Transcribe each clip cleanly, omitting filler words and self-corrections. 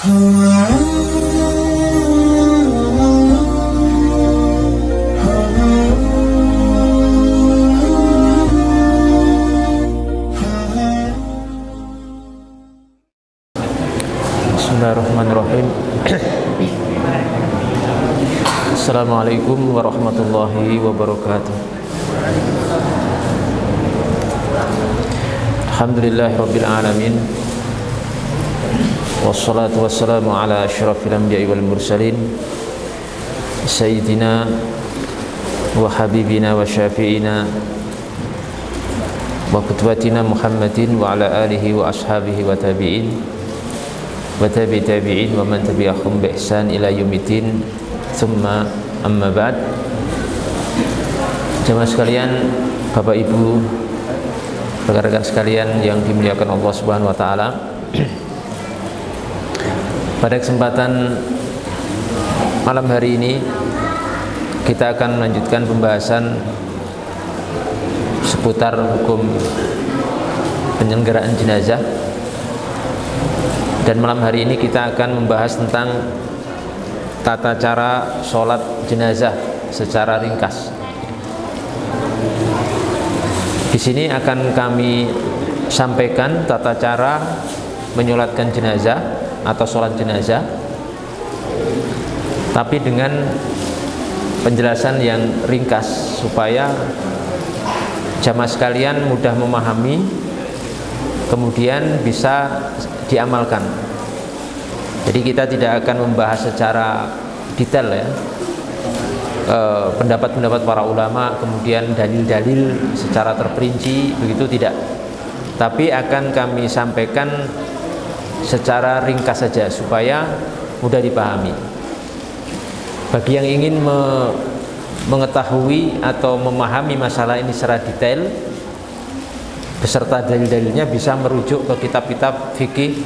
Bismillahirrahmanirrahim. Assalamualaikum warahmatullahi wabarakatuh. Alhamdulillahirabbil alamin. Wassalatu wassalamu ala asyrafil anbiya'i wal mursalin sayyidina wa habibina wa syafi'ina wa qudwatina Muhammadin wa ala alihi wa ashabihi wa tabi'in wa tabi'in wa man tabi'ahum bi ihsan ila yaumiddin. Tsumma amma ba'd. Jemaah sekalian, Bapak Ibu, rekan-rekan sekalian yang dimuliakan Allah Subhanahu wa taala. Pada kesempatan malam hari ini kita akan melanjutkan pembahasan seputar hukum penyelenggaraan jenazah. Dan malam hari ini kita akan membahas tentang tata cara sholat jenazah secara ringkas. Di sini akan kami sampaikan tata cara menyolatkan jenazah atau sholat jenazah, tapi dengan penjelasan yang ringkas supaya jamaah sekalian mudah memahami, kemudian bisa diamalkan. Jadi kita tidak akan membahas secara detail ya pendapat-pendapat para ulama, kemudian dalil-dalil secara terperinci, begitu tidak. Tapi akan kami sampaikan secara ringkas saja supaya mudah dipahami. Bagi yang ingin mengetahui atau memahami masalah ini secara detail beserta dalil-dalilnya bisa merujuk ke kitab-kitab fikih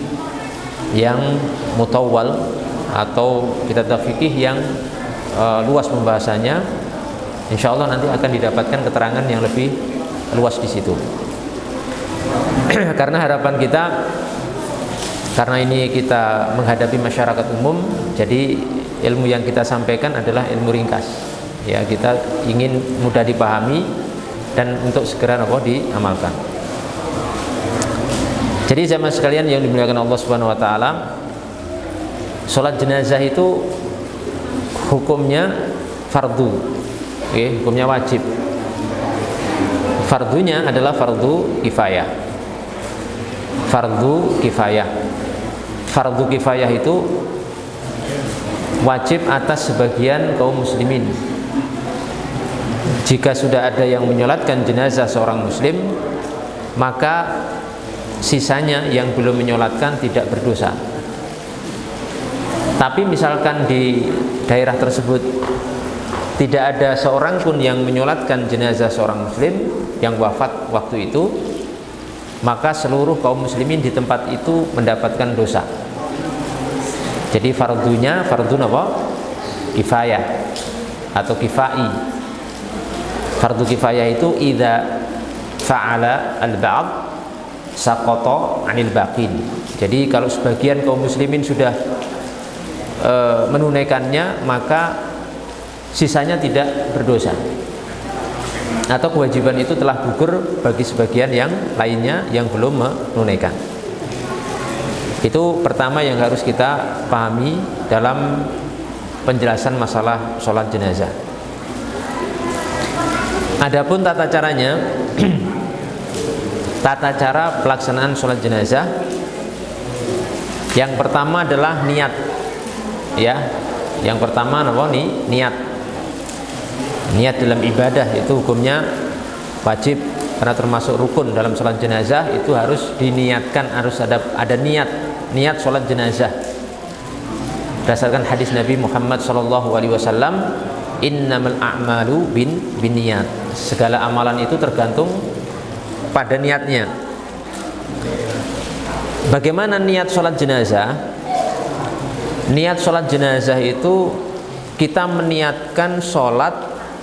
yang mutawwal atau kitab fikih yang luas pembahasannya. Insya Allah nanti akan didapatkan keterangan yang lebih luas di situ. Karena harapan kita, karena ini kita menghadapi masyarakat umum, jadi ilmu yang kita sampaikan adalah ilmu ringkas. Ya, kita ingin mudah dipahami dan untuk segera diamalkan. Jadi jamaah sekalian yang dimuliakan Allah Subhanahu wa taala, salat jenazah itu hukumnya fardu. Hukumnya wajib. Fardunya adalah fardu kifayah. Fardu kifayah. Fardu kifayah itu wajib atas sebagian kaum muslimin. Jika sudah ada yang menyolatkan jenazah seorang muslim, maka sisanya yang belum menyolatkan tidak berdosa. Tapi misalkan di daerah tersebut tidak ada seorang pun yang menyolatkan jenazah seorang muslim yang wafat waktu itu, maka seluruh kaum muslimin di tempat itu mendapatkan dosa. Jadi fardunya fardu kifayah atau kifai. Fardu kifayah itu idza fa'ala al-ba'd saqata 'anil baqin. Jadi kalau sebagian kaum muslimin sudah menunaikannya, maka sisanya tidak berdosa. Atau kewajiban itu telah gugur bagi sebagian yang lainnya yang belum menunaikan. Itu pertama yang harus kita pahami dalam penjelasan masalah sholat jenazah. Adapun tata caranya, tata cara pelaksanaan sholat jenazah, yang pertama adalah niat. Ya, yang pertama niat. Niat dalam ibadah itu hukumnya wajib karena termasuk rukun dalam sholat jenazah. Itu harus diniatkan, harus ada niat sholat jenazah. Berdasarkan hadis Nabi Muhammad SAW, innamal a'malu binniyat. Segala amalan itu tergantung pada niatnya. Bagaimana niat sholat jenazah? Niat sholat jenazah itu kita meniatkan sholat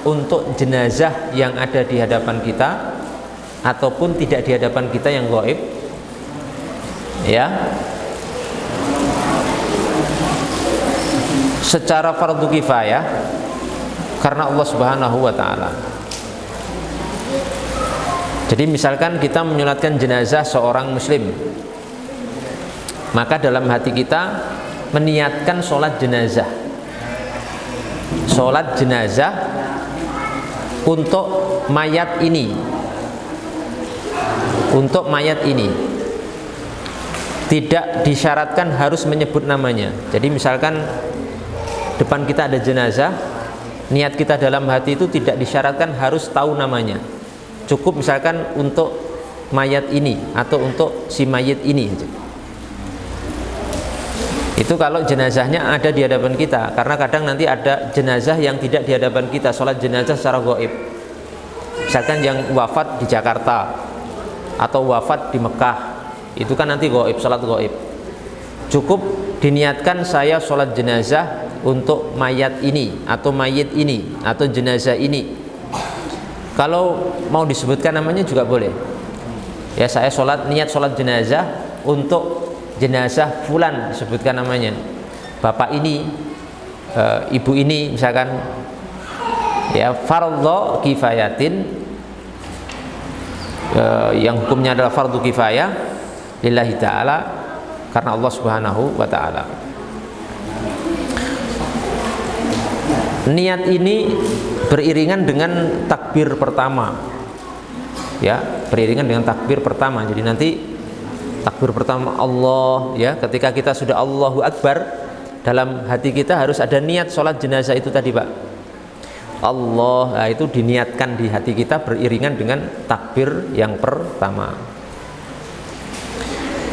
untuk jenazah yang ada di hadapan kita ataupun tidak di hadapan kita yang gaib. Ya, secara fardu kifayah karena Allah Subhanahu wa taala. Jadi misalkan kita menyolatkan jenazah seorang muslim, maka dalam hati kita meniatkan sholat jenazah. Sholat jenazah untuk mayat ini. Untuk mayat ini. Tidak disyaratkan harus menyebut namanya. Jadi misalkan depan kita ada jenazah, niat kita dalam hati itu tidak disyaratkan harus tahu namanya. Cukup misalkan untuk mayat ini atau untuk si mayit ini. Itu kalau jenazahnya ada di hadapan kita. Karena kadang nanti ada jenazah yang tidak di hadapan kita, sholat jenazah secara gaib. Misalkan yang wafat di Jakarta atau wafat di Mekah, itu kan nanti gaib, sholat gaib. Cukup diniatkan saya sholat jenazah untuk mayat ini atau mayit ini atau jenazah ini. Kalau mau disebutkan namanya juga boleh. Ya, saya niat sholat jenazah untuk jenazah fulan, sebutkan namanya. Bapak ini, ibu ini misalkan. Ya, fardhu kifayatin, yang hukumnya adalah fardu kifayah lillahi ta'ala, karena Allah Subhanahu wa ta'ala. Niat ini beriringan dengan takbir pertama. Ya, beriringan dengan takbir pertama. Jadi nanti takbir pertama Allah, ya, ketika kita sudah Allahu Akbar, dalam hati kita harus ada niat sholat jenazah itu tadi, Pak. Allah, nah, itu diniatkan di hati kita beriringan dengan takbir yang pertama.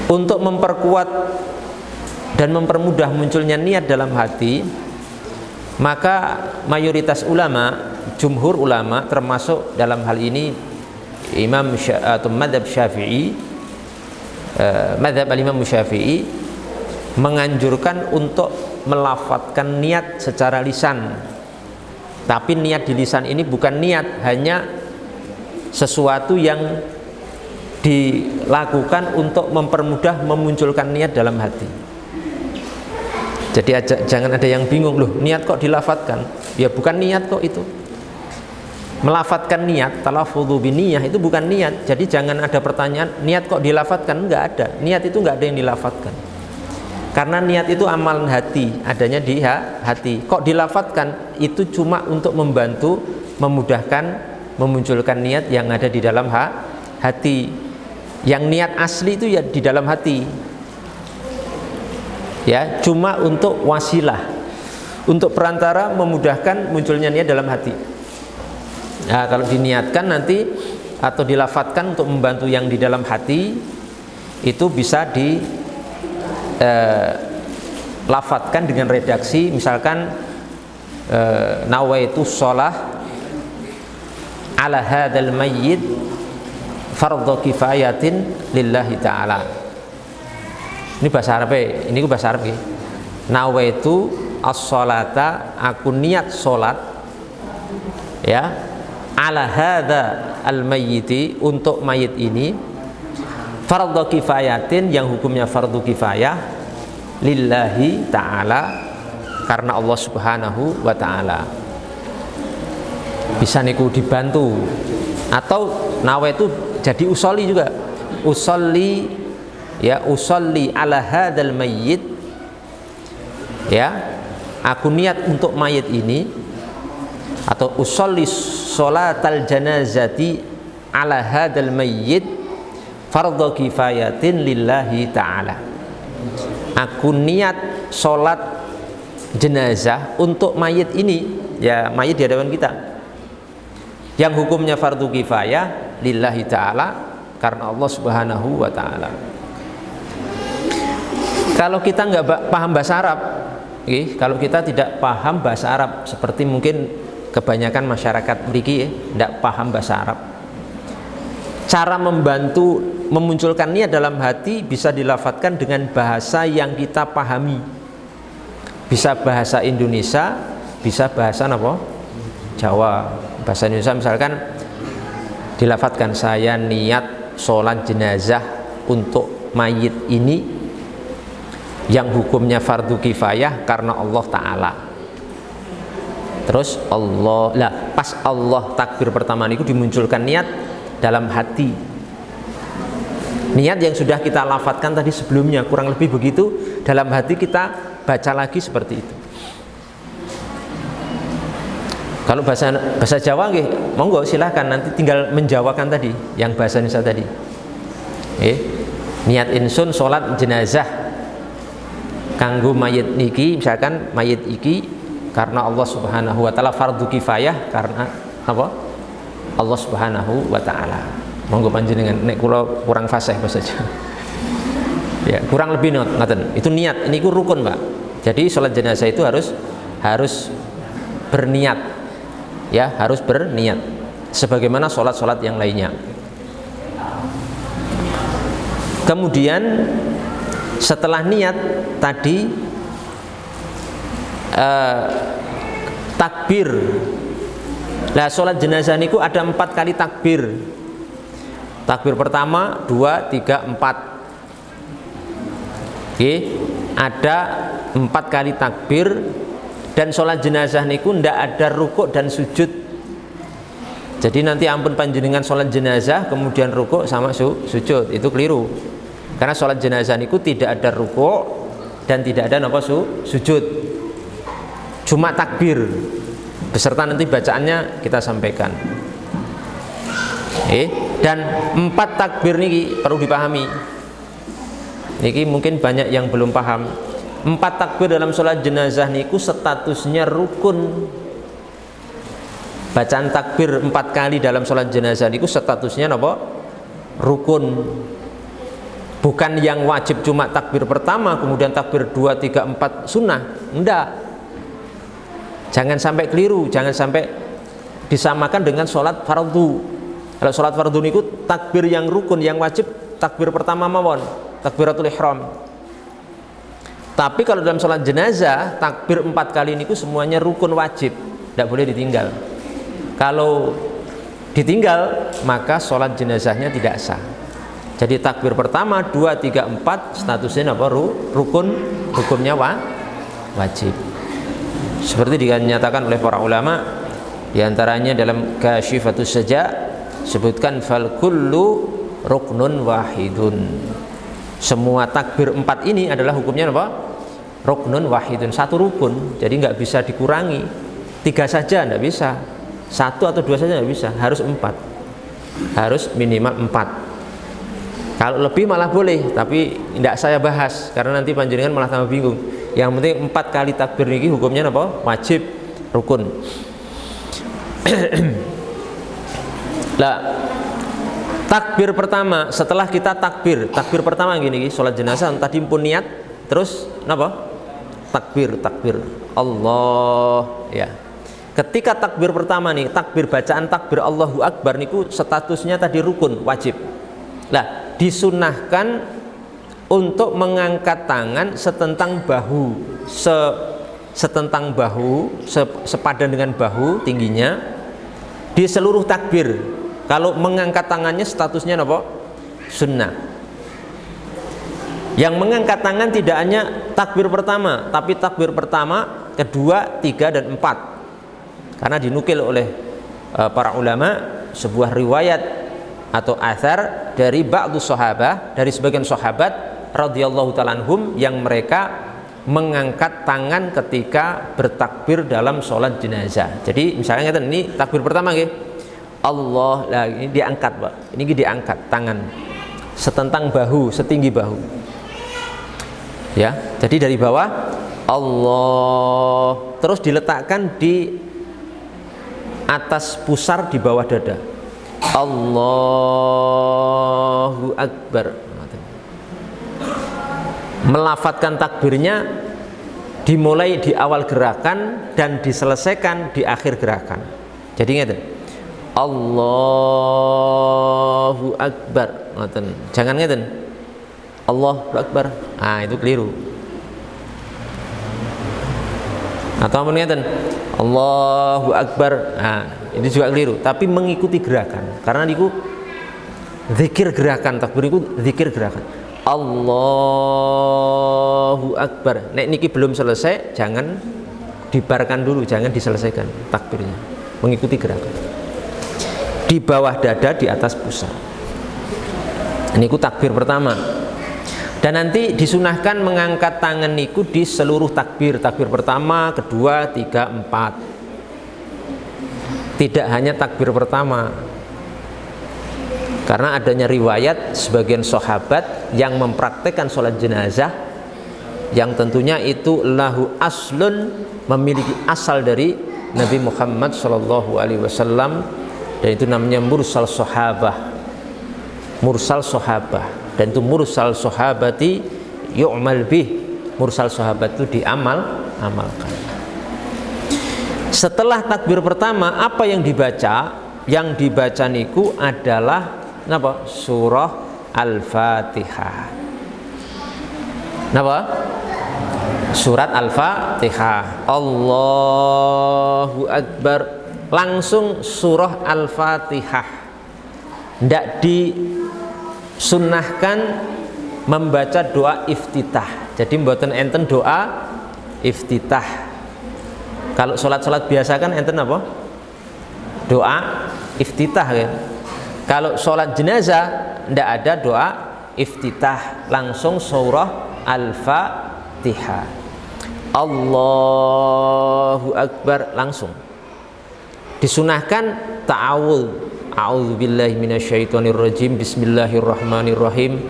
Untuk memperkuat dan mempermudah munculnya niat dalam hati, maka mayoritas ulama, jumhur ulama, termasuk dalam hal ini Imam atau Madhab Syafi'i, Madhab al-Imam Syafi'i menganjurkan untuk melafadzkan niat secara lisan. Tapi niat di lisan ini bukan niat hanya sesuatu yang dilakukan untuk mempermudah memunculkan niat dalam hati. Jadi jangan ada yang bingung, loh niat kok dilafatkan? Ya bukan niat kok itu. Melafatkan niat, talafudzu biniyah, itu bukan niat. Jadi jangan ada pertanyaan, niat kok dilafatkan? Enggak ada. Niat itu enggak ada yang dilafatkan. Karena niat itu amalan hati, adanya di hati. Kok dilafatkan? Itu cuma untuk membantu, memudahkan, memunculkan niat yang ada di dalam hati. Yang niat asli itu ya di dalam hati. Ya, cuma untuk wasilah, untuk perantara memudahkan munculnya niat dalam hati. Nah, kalau diniatkan nanti atau dilafatkan untuk membantu yang di dalam hati, itu bisa dilafatkan dengan redaksi, misalkan nawaitu sholah ala hadzal mayyit fardhu kifayatin lillahi ta'ala. Ini bahasa Arab, ini bahasa Arab ya. Nawaitu as-sholata, aku niat sholat, ya, ala hadza al-mayyiti, untuk mayit ini, fardhu kifayatin, yang hukumnya fardu kifayah, lillahi ta'ala, karena Allah Subhanahu wa ta'ala. Bisa niku dibantu, atau nawaitu jadi usolli juga, usolli, ya, usolli ala hadzal mayyit, ya, aku niat untuk mayit ini, atau usolli sholatal janazati ala hadzal mayyit fardhu kifayatin lillahi ta'ala. Aku niat sholat jenazah untuk mayit ini, ya, mayit di hadapan kita, yang hukumnya fardu kifayah lillahi ta'ala, karena Allah Subhanahu wa ta'ala. Kalau kita nggak paham bahasa Arab, kalau kita tidak paham bahasa Arab, seperti mungkin kebanyakan masyarakat mriki tidak paham bahasa Arab, cara membantu memunculkan niat dalam hati bisa dilafatkan dengan bahasa yang kita pahami. Bisa bahasa Indonesia, bisa bahasa apa? Jawa. Bahasa Indonesia misalkan dilafatkan, saya niat sholat jenazah untuk mayit ini yang hukumnya fardu kifayah karena Allah Ta'ala. Terus Allah, lah pas Allah takbir pertama niku dimunculkan niat dalam hati. Niat yang sudah kita lafadzkan tadi sebelumnya, kurang lebih begitu, dalam hati kita baca lagi seperti itu. Kalau bahasa Jawa nggih, monggo silahkan nanti tinggal menjawakan tadi yang bahasa Indonesia tadi. Niat insun sholat jenazah kanggo mayit niki, misalkan mayit iki karena Allah Subhanahu wa taala, fardu kifayah karena apa? Allah Subhanahu wa taala. Monggo panjenengan nek kula kurang fasih bahasa Jawa. Ya, kurang lebih ngoten. Itu niat, ini ku rukun, Pak. Jadi sholat jenazah itu harus berniat. Ya, harus berniat sebagaimana sholat-sholat yang lainnya. Kemudian setelah niat tadi takbir. Lah sholat jenazah niku ada 4 kali takbir. Takbir pertama, 2, 3, 4. Oke, ada 4 kali takbir. Dan sholat jenazah niku ndak ada rukuk dan sujud. Jadi nanti ampun panjenengan sholat jenazah kemudian rukuk sama sujud, itu keliru. Karena sholat jenazah niku tidak ada rukuk dan tidak ada sujud. Cuma takbir beserta nanti bacaannya kita sampaikan. Dan 4 takbir niki perlu dipahami. Niki mungkin banyak yang belum paham. 4 takbir dalam sholat jenazah niku statusnya rukun. Bacaan takbir 4 kali dalam sholat jenazah niku statusnya apa? Rukun. Bukan yang wajib cuma takbir pertama kemudian takbir 2, 3, 4 sunnah. Enggak. Jangan sampai keliru, jangan sampai disamakan dengan sholat fardu. Kalau sholat fardu niku takbir yang rukun, yang wajib takbir pertama mawon, takbiratul ihram. Tapi kalau dalam sholat jenazah takbir 4 kali niku semuanya rukun wajib, tidak boleh ditinggal. Kalau ditinggal maka sholat jenazahnya tidak sah. Jadi takbir pertama, 2, 3, 4 statusnya apa? Rukun, hukumnya wajib. Seperti dinyatakan oleh para ulama, diantaranya dalam Kasyifatus Saja sebutkan fal kullu ruknun wahidun. Semua takbir 4 ini adalah hukumnya apa? Ruknun wahidun, satu rukun. Jadi nggak bisa dikurangi. 3 saja nggak bisa. 1 atau 2 saja nggak bisa. Harus 4. Harus minimal 4. Kalau lebih malah boleh, tapi tidak saya bahas karena nanti panjenengan malah tambah bingung. Yang penting 4 kali takbir ini hukumnya apa? Wajib, rukun. Lah, takbir pertama setelah kita takbir pertama gini, sholat jenazah tadi pun niat, terus apa? Takbir Allah, ya. Ketika takbir pertama nih, takbir bacaan takbir Allahu Akbar niku statusnya tadi rukun, wajib. Lah, disunahkan untuk mengangkat tangan setentang bahu, setentang bahu, sepadan dengan bahu tingginya di seluruh takbir. Kalau mengangkat tangannya statusnya apa? Sunnah. Yang mengangkat tangan tidak hanya takbir pertama, tapi takbir pertama, kedua, 3, dan 4. Karena dinukil oleh para ulama sebuah riwayat atau athar dari ba'du sahabah, dari sebagian sahabat radhiyallahu ta'ala anhum yang mereka mengangkat tangan ketika bertakbir dalam sholat jenazah. Jadi misalnya ini takbir pertama nggih. Allah, lah ini diangkat, Pak. Ini diangkat tangan setentang bahu, setinggi bahu. Ya, jadi dari bawah Allah, terus diletakkan di atas pusar di bawah dada. Allahu Akbar. Melafadzkan takbirnya dimulai di awal gerakan dan diselesaikan di akhir gerakan. Jadi ngeten. Allahu Akbar. Ngoten. Jangan ngeten. Allahu Akbar. Ah, itu keliru. Atau ngeten. Allahu Akbar. Nah, ini juga keliru. Tapi mengikuti gerakan. Karena itu zikir gerakan, takbir itu zikir gerakan. Allahu Akbar. Nek niki belum selesai, jangan dibarkan dulu, jangan diselesaikan takbirnya. Mengikuti gerakan. Di bawah dada, di atas pusar. Niku takbir pertama. Dan nanti disunahkan mengangkat tangan niku di seluruh takbir. Takbir pertama, kedua, tiga, empat. Tidak hanya takbir pertama. Karena adanya riwayat sebagian sahabat yang mempraktekkan sholat jenazah, yang tentunya itu lahu aslun, memiliki asal dari Nabi Muhammad SAW, dan itu namanya mursal sahabah. Mursal sahabah. Dan itu mursal sahabati yu'mal bih. Mursal sahabat itu diamalkan. Setelah takbir pertama, apa yang dibaca? Yang dibaca niku adalah apa? Surah Al-Fatihah. Napa? Surat Al-Fatihah. Allahu Akbar. Langsung surah Al-Fatihah. Tidak disunnahkan membaca doa iftitah. Jadi mboten enten doa iftitah. Kalau sholat-sholat biasa kan enten apa? Doa iftitah kan. Kalau sholat jenazah tidak ada doa iftitah, langsung surah Al-Fatihah. Allahu Akbar, langsung. Disunahkan ta'awudz. A'udzubillahi minasyaitonirrajim. Bismillahirrahmanirrahim.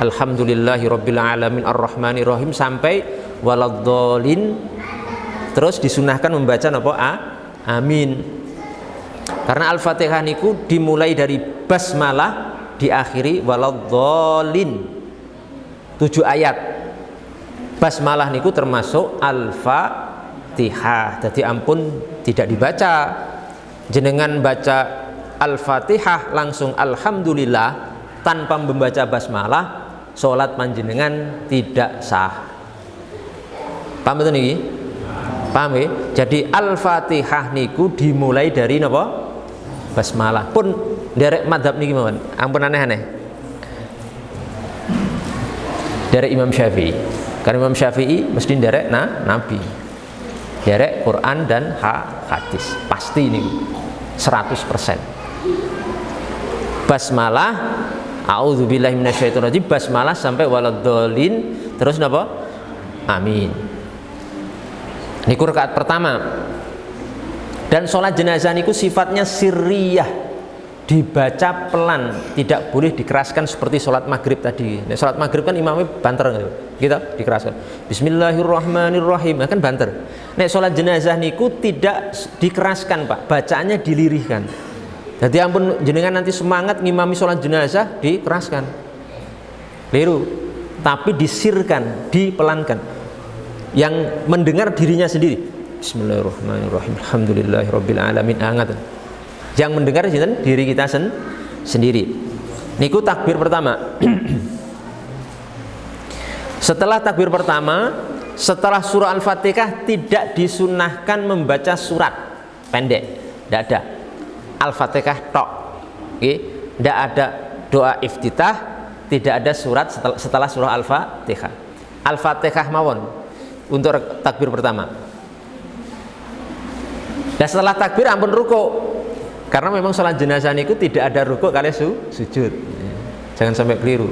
Alhamdulillahirabbil alamin arrahmanirrahim sampai waladhdallin. Terus disunahkan membaca napa? Amin. Karena Al-Fatihah niku dimulai dari basmalah, diakhiri waladhdallin. 7 ayat. Basmalah niku termasuk Al-Fatihah. Jadi ampun tidak dibaca. Jenengan baca Al-Fatihah langsung alhamdulillah tanpa membaca basmalah, salat panjenengan tidak sah. Paham betul niki? Paham ya? Jadi Al-Fatihah niku dimulai dari napa? Basmalah. Pun derek madhab niki mawon. Ampun aneh-aneh. Derek Imam Syafi'i. Karena Imam Syafi'i mesti derek Nabi. Derek Quran dan hadis. Pasti niku 100%. Basmalah, a'udzubillahi minasyaitonirrajim, basmalah sampai waladhdallin, terus napa? Amin. Niku rakaat pertama. Dan sholat jenazah niku sifatnya sirriyah, dibaca pelan, tidak boleh dikeraskan seperti sholat maghrib tadi. Nah, sholat maghrib kan imamnya banter gitu, dikeraskan. Bismillahirrahmanirrahim, kan banter. Nek sholat jenazah niku tidak dikeraskan Pak, bacaannya dilirihkan. Jadi ampun jenengan nanti semangat ngimami sholat jenazah dikeraskan, keliru. Tapi disirkan, dipelankan. Yang mendengar dirinya sendiri. Bismillahirrahmanirrahim. Alhamdulillahirabbil alamin. Yang mendengar diri kita sendiri. Niku takbir pertama. Setelah takbir pertama, setelah surah Al-Fatihah tidak disunnahkan membaca surat pendek, tidak ada. Al-Fatihah tok. Oke, tidak ada doa iftitah, tidak ada surat setelah surah Al-Fatihah. Al-Fatihah mawon untuk takbir pertama. Dan setelah takbir ampun ruku. Karena memang sholat jenazah niku tidak ada ruku kali sujud. Jangan sampai keliru.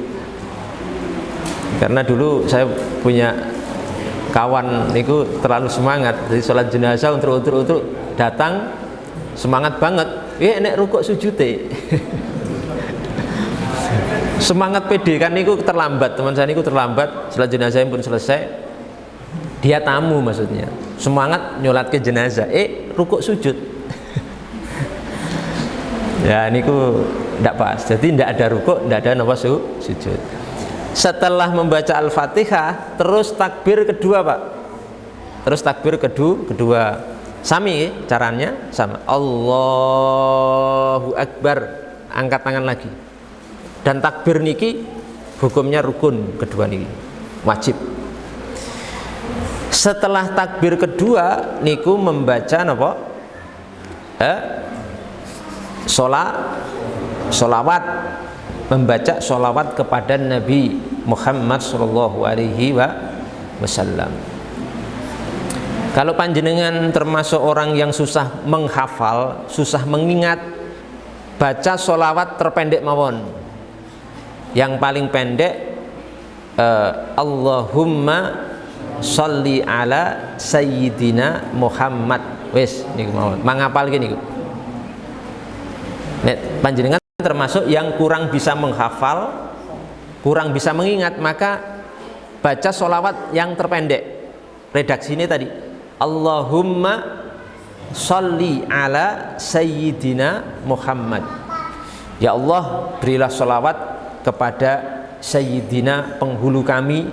Karena dulu saya punya kawan niku terlalu semangat, jadi sholat jenazah untuk datang semangat banget. Nek rukuk sujud semangat pede kan niku terlambat. Teman saya niku terlambat, sholat jenazah pun selesai. Dia tamu maksudnya. Semangat nyolat ke jenazah, rukuk sujud. Ya niku tidak pas. Jadi tidak ada rukuk, tidak ada napa sujud. Setelah membaca Al-Fatihah, terus takbir kedua Pak. Terus takbir kedua. Sami caranya sama. Allahu Akbar, angkat tangan lagi. Dan takbir niki hukumnya rukun kedua niki, wajib. Setelah takbir kedua niku membaca napa? Sholawat, membaca sholawat kepada Nabi Muhammad sallallahu alaihi wasallam. Kalau panjenengan termasuk orang yang susah menghafal, susah mengingat, baca sholawat terpendek mawon. Yang paling pendek Allahumma sholli ala sayyidina Muhammad. Wes niku mawon. Mangapal niku. Nek panjenengan termasuk yang kurang bisa menghafal, kurang bisa mengingat, maka baca sholawat yang terpendek. Redaksi ini tadi Allahumma sholli ala sayyidina Muhammad. Ya Allah, berilah sholawat kepada sayyidina, penghulu kami,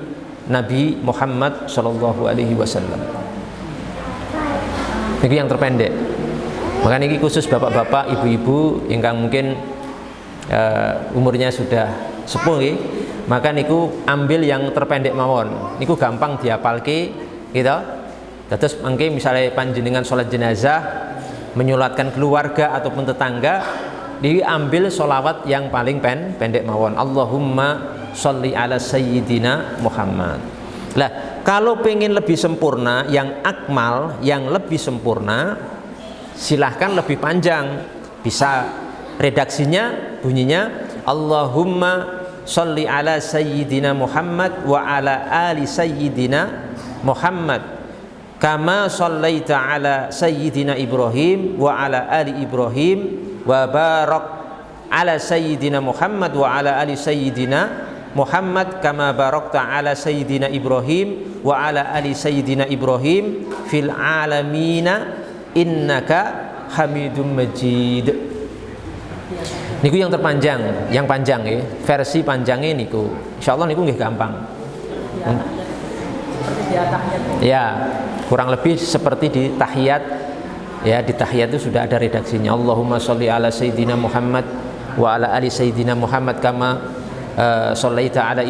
Nabi Muhammad sallallahu alaihi wasallam. Ini yang terpendek. Maka ini khusus bapak-bapak, ibu-ibu ingkang mungkin umurnya sudah sepuh nggih, maka niku ambil yang terpendek mawon. Niku gampang diapalke gitu. Terus mungkin misalnya panjenengan sholat jenazah, menyolatkan keluarga ataupun tetangga, diambil sholawat yang paling pendek mawon. Allahumma sholli ala sayyidina Muhammad. Lah, kalau pengen lebih sempurna, yang akmal, yang lebih sempurna, silahkan lebih panjang. Bisa redaksinya bunyinya Allahumma sholli ala sayyidina Muhammad wa ala ali sayyidina Muhammad kama shallaita ala sayyidina Ibrahim wa ala ali Ibrahim wa barak ala sayyidina Muhammad wa ala ali sayyidina Muhammad kama barakta ala sayyidina Ibrahim wa ala ali sayyidina Ibrahim fil alamina innaka Hamidum Majid. Niku yang terpanjang, yang panjang ya, versi panjangnya niku. Insyaallah niku nggih gampang. Ya, kurang lebih seperti di tahiyat. Ya, di tahiyat itu sudah ada redaksinya. Allahumma sholli ala sayyidina Muhammad wa ala ali sayyidina Muhammad kama shallaita ala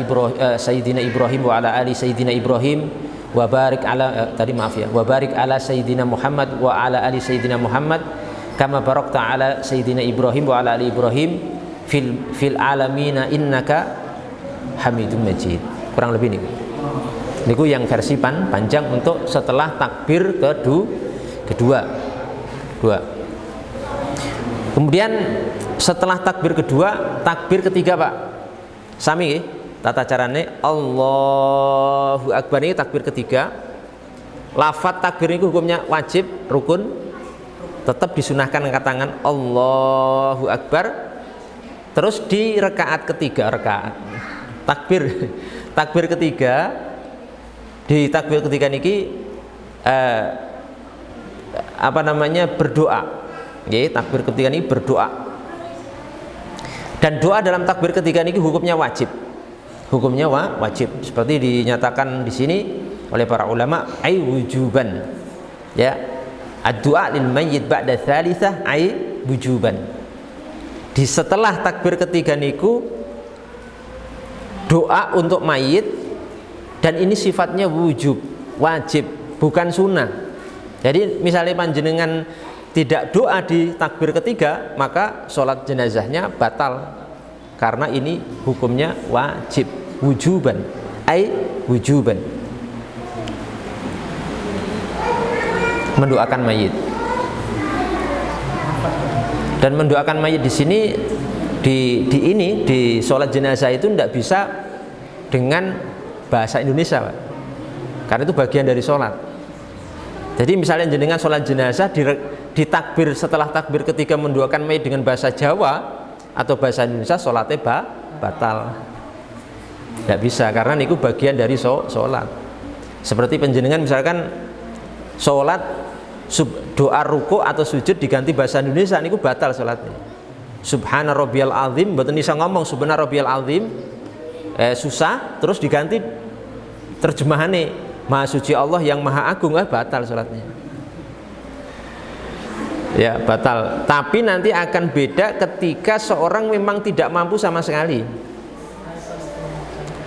sayyidina Ibrahim wa ala ali sayyidina Ibrahim wa barik ala tadi maaf ya, wa barik ala sayyidina Muhammad wa ala ali sayyidina Muhammad kama barakta ala sayyidina Ibrahim wa ala ali Ibrahim fil alamina innaka Hamidum Majid. Kurang lebih nih. Niku yang versi panjang untuk setelah takbir kedua. Kemudian setelah takbir kedua, takbir ketiga Pak. Sami tata carane Allahu Akbar ini takbir ketiga. Lafaz takbir ini hukumnya wajib, rukun, tetap disunahkan angkat tangan Allahu Akbar. Terus di rakaat ketiga, takbir ketiga, di takbir ketiga niki berdoa. Nggih, takbir ketiga ini berdoa. Dan doa dalam takbir ketiga niki hukumnya wajib. Hukumnya wajib seperti dinyatakan di sini oleh para ulama ai wujuban. Ya. Ad-du'a lil mayyit ba'da tsalitsah ai wujuban. Di setelah takbir ketiga niku doa untuk mayit, dan ini sifatnya wujub, wajib, bukan sunnah. Jadi misalnya panjenengan tidak doa di takbir ketiga, maka sholat jenazahnya batal, karena ini hukumnya wajib, wujuban, ai wujuban, mendoakan mayit. Dan mendoakan mayit di sini di sholat jenazah itu tidak bisa dengan bahasa Indonesia, Pak. Karena itu bagian dari sholat. Jadi misalnya jenengan sholat jenazah di takbir, setelah takbir ketiga mendoakan mayit dengan bahasa Jawa atau bahasa Indonesia, sholatnya batal. Tidak bisa, karena itu bagian dari sholat. Seperti penjenengan misalkan sholat doa ruku atau sujud diganti bahasa Indonesia, niku batal sholatnya. Subhana rabbiyal azim, mboten bisa ngomong subhana rabbiyal azim, susah, terus diganti terjemahannya Maha suci Allah yang maha agung, batal sholatnya. Ya batal. Tapi nanti akan beda ketika seorang memang tidak mampu sama sekali.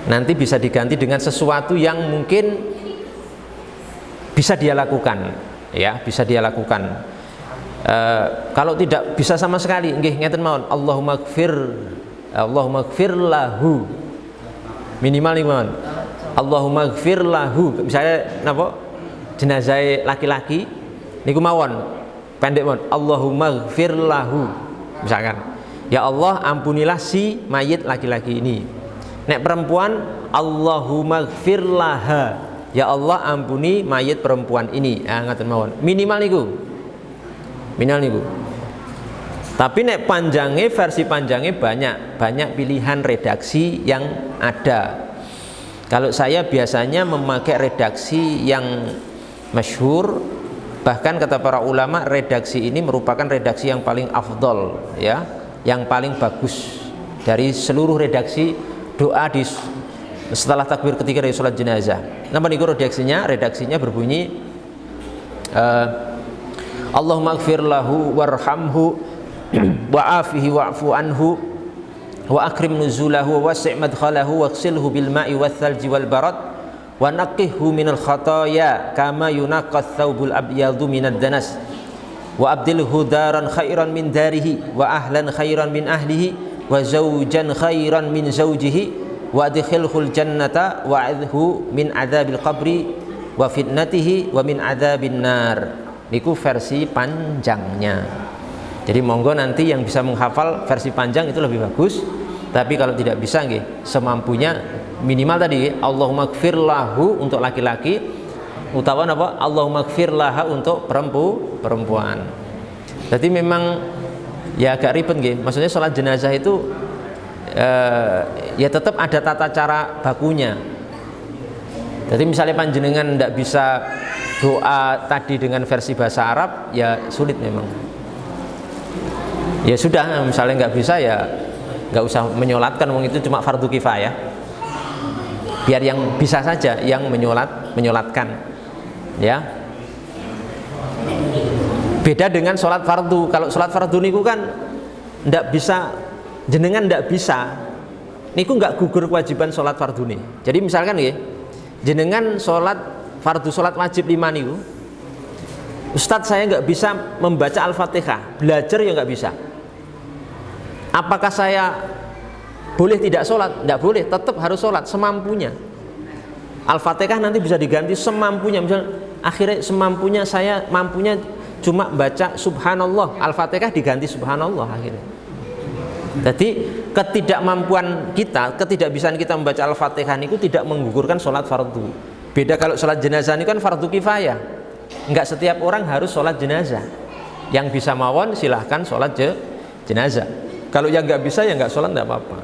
Nanti bisa diganti dengan sesuatu yang mungkin bisa dia lakukan, ya bisa dia lakukan. Kalau tidak bisa sama sekali, nggih ngeten mawon, Allahumma gfir lahu. Minimal niku mawon. Allahumma ighfir lahu. Misalnya napa? Jenazah laki-laki niku mawon. Pendek mawon. Allahumma ighfir lahu. Misalkan, ya Allah ampunilah si mayit laki-laki ini. Nek perempuan, Allahumma ighfir laha. Ya Allah ampuni mayit perempuan ini. Ngaten mawon. Minimal niku. Minimal niku. Tapi nek panjangnya, versi panjangnya banyak pilihan redaksi yang ada. Kalau saya biasanya memakai redaksi yang masyhur, bahkan kata para ulama redaksi ini merupakan redaksi yang paling afdol, ya, yang paling bagus dari seluruh redaksi doa di setelah takbir ketiga dari sholat jenazah. Napa niku redaksinya? Redaksinya berbunyi Allahumma ighfir lahu warhamhu wa'afihi wa'fu anhu wa akrim nuzulahu wa wasi' madkhalahu waghsilhu bil ma'i wath thalji wal barad wa naqihhu minal khataaya kama yunaqqath thawbul abyadu minad danas wa abdilhu daran khairan min darihi wa ahlan khairan min ahlihi wa zawjan khairan min zawjihi wa adkhilhul jannata wa adhu min adzabil qabri wa fitnatihi wa min adzabin nar. Niku versi panjangnya. Jadi monggo nanti yang bisa menghafal versi panjang itu lebih bagus. Tapi kalau tidak bisa nggih, semampunya minimal tadi Allahumma ighfir lahu untuk laki-laki, utawa apa? Allahumma ighfir laha untuk perempuan. Jadi memang ya agak ribet nggih. Maksudnya sholat jenazah itu ya tetap ada tata cara bakunya. Jadi misalnya panjenengan tidak bisa doa tadi dengan versi bahasa Arab, ya sulit memang. Ya sudah, misalnya nggak bisa ya nggak usah menyolatkan, wong itu cuma fardu kifayah. Biar yang bisa saja yang menyolatkan, ya. Beda dengan sholat fardu. Kalau sholat fardu niku kan ndak bisa, jenengan ndak bisa, niku nggak gugur kewajiban sholat fardu nih. Jadi misalkan ya, jenengan sholat fardu, sholat wajib 5 niku, Ustadz saya nggak bisa membaca Al-Fatihah, belajar ya nggak bisa. Apakah saya boleh tidak sholat? Tidak boleh, tetap harus sholat semampunya. Al-Fatihah nanti bisa diganti semampunya. Misalnya akhirnya semampunya, saya mampunya cuma baca subhanallah, Al-Fatihah diganti subhanallah akhirnya. Jadi ketidakmampuan kita, ketidakbisaan kita membaca Al-Fatihah itu tidak menggugurkan sholat fardu. Beda kalau sholat jenazah ini kan fardu kifayah. Enggak setiap orang harus sholat jenazah. Yang bisa mawon silahkan sholat jenazah. Kalau yang nggak bisa ya nggak sholat, nggak apa-apa,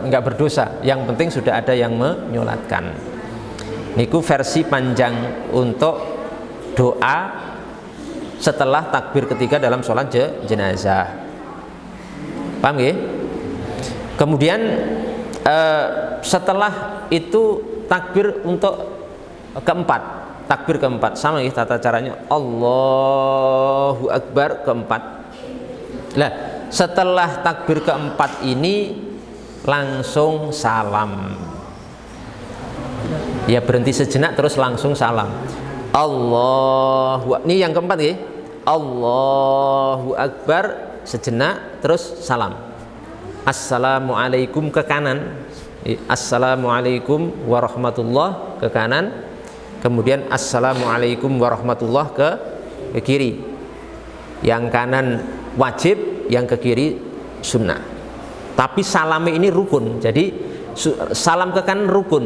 nggak berdosa. Yang penting sudah ada yang menyolatkan. Niku versi panjang untuk doa setelah takbir ketiga dalam sholat jenazah. Paham ya? Kemudian setelah itu takbir untuk keempat, takbir keempat sama ya tata caranya. Allahu Akbar keempat. Lah, setelah takbir keempat ini langsung salam. Ya berhenti sejenak terus langsung salam. Allahu, ini yang keempat ya. Allahu Akbar sejenak terus salam. Assalamualaikum ke kanan. Assalamualaikum warahmatullah ke kanan. Kemudian assalamualaikum warahmatullah ke kiri. Yang kanan wajib, yang ke kiri sunnah. Tapi salamnya ini rukun. Jadi salam ke kanan rukun.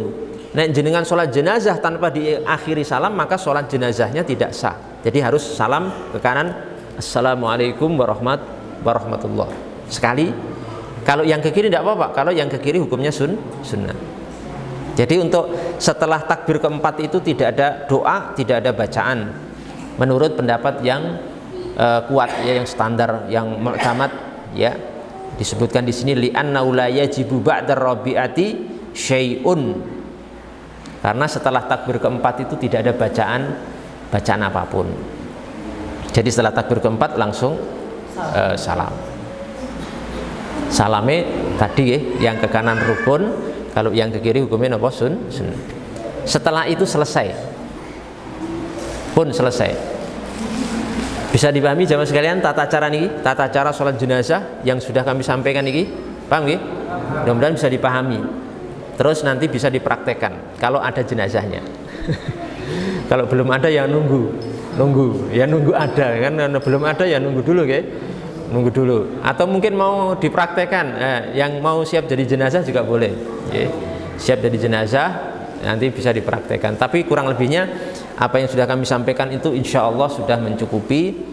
Nah, jenengan sholat jenazah tanpa diakhiri salam, maka sholat jenazahnya tidak sah. Jadi harus salam ke kanan, assalamualaikum warahmatullah sekali. Kalau yang ke kiri tidak apa-apa. Kalau yang ke kiri hukumnya sunnah. Jadi untuk setelah takbir keempat itu tidak ada doa, tidak ada bacaan. Menurut pendapat yang kuat ya, yang standar, yang mu'tamad ya, disebutkan di sini li'annahu la yajibu ba'da rabi'ati syai'un. Karena setelah takbir keempat itu tidak ada bacaan apapun. Jadi setelah takbir keempat langsung salam. Salame tadi ya, yang ke kanan rukun, kalau yang ke kiri hukumnya apa? Sunnah. Setelah itu selesai. Pun selesai. Bisa dipahami jamaah sekalian tata cara niki, tata cara sholat jenazah yang sudah kami sampaikan niki, paham nggih? Mudah-mudahan bisa dipahami. terus nanti bisa dipraktekkan kalau ada jenazahnya. Kalau belum ada ya nunggu ada kan, belum ada ya nunggu dulu atau mungkin mau dipraktekkan, yang mau siap jadi jenazah juga boleh, siap jadi jenazah nanti bisa dipraktekkan. Tapi kurang lebihnya apa yang sudah kami sampaikan itu insya Allah sudah mencukupi